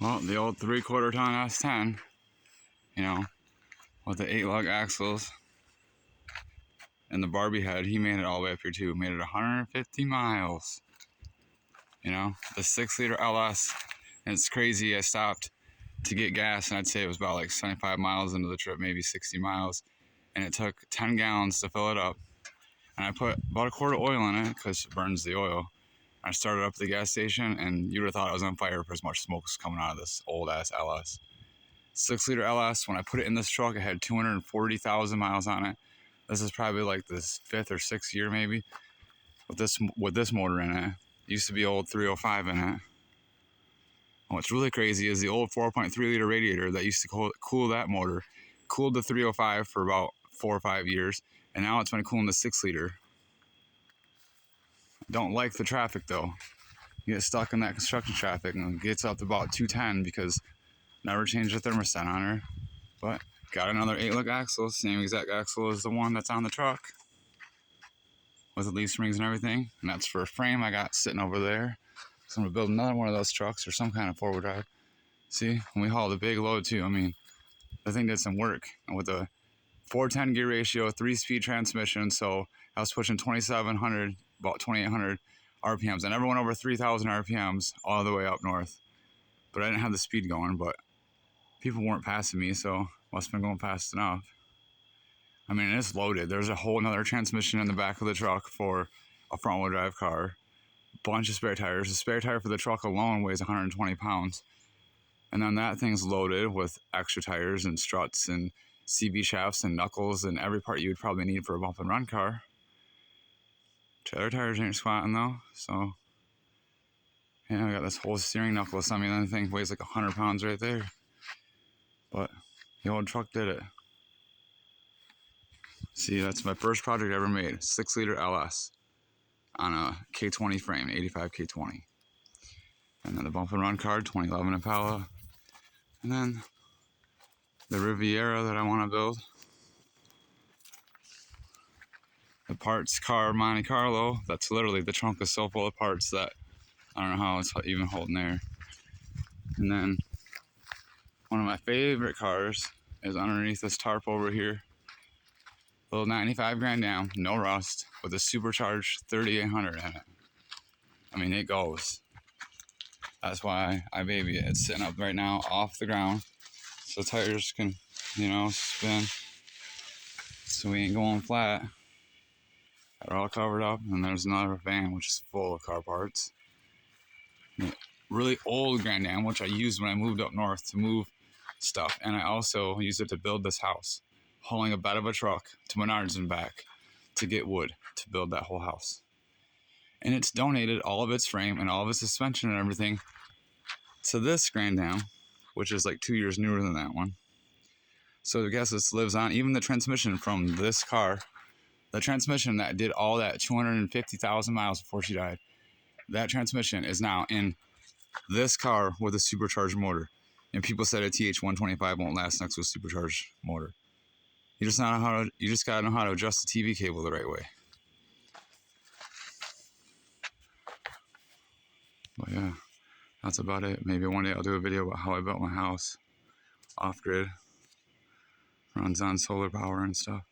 Well, the old 3/4 ton S10, you know, with the 8-lug axles and the Barbie head, he made it all the way up here too. Made it 150 miles. You know, the 6-liter LS, and it's crazy. I stopped to get gas, and I'd say it was about like 75 miles into the trip, maybe 60 miles, and it took 10 gallons to fill it up. And I put about a quart of oil in it because it burns the oil. I started up at the gas station, and you would have thought I was on fire for as much smoke was coming out of this old ass LS. 6-liter LS. When I put it in this truck, it had 240,000 miles on it. This is probably like this 5th or 6th year maybe with this motor in it. Used to be old 305 in it. And what's really crazy is the old 4.3-liter radiator that used to cool that motor cooled the 305 for about 4 or 5 years, and now it's been cooling the 6-liter. Don't like the traffic though. You get stuck in that construction traffic and it gets up to about 210 because never changed the thermostat on her. But got another 8-lug axle, same exact axle as the one that's on the truck, with the leaf springs and everything. And that's for a frame I got sitting over there. So I'm gonna build another one of those trucks or some kind of 4-wheel drive. See, when we hauled a big load too, I mean, the thing did some work. And with a 410 gear ratio, 3-speed transmission, so I was pushing 2,700, about 2,800 RPMs. I never went over 3,000 RPMs all the way up north, but I didn't have the speed going, but people weren't passing me, so must have been going fast enough. I mean, it's loaded. There's a whole nother transmission in the back of the truck for a front-wheel drive car. Bunch of spare tires. The spare tire for the truck alone weighs 120 pounds. And then that thing's loaded with extra tires and struts and CB shafts and knuckles and every part you would probably need for a bump and run car. Trailer tires ain't squatting though, so yeah, I got this whole steering knuckle assembly. That thing weighs like 100 pounds right there. But the old truck did it. See, that's my first project I ever made. 6-liter LS on a K20 frame, 85 K20. And then the bump and run car, 2011 Impala. And then the Riviera that I want to build. The parts car Monte Carlo. That's literally, the trunk is so full of parts that I don't know how it's even holding there. And then one of my favorite cars is underneath this tarp over here. Little 95 Grand Am, no rust, with a supercharged 3800 in it. I mean, it goes. That's why I baby it. It's sitting up right now off the ground, so tires can, you know, spin. So we ain't going flat. They're all covered up, and there's another van which is full of car parts. Really old Grand Am, which I used when I moved up north to move stuff, and I also used it to build this house, hauling a bed of a truck to Menards and back to get wood to build that whole house. And it's donated all of its frame and all of its suspension and everything to this Grand Am, which is like 2 years newer than that one. So I guess this lives on. Even the transmission from this car, the transmission that did all that 250,000 miles before she died, that transmission is now in this car with a supercharged motor. And people said a TH125 won't last next to a supercharged motor. You just gotta know how to adjust the TV cable the right way. But yeah, that's about it. Maybe one day I'll do a video about how I built my house off grid. Runs on solar power and stuff.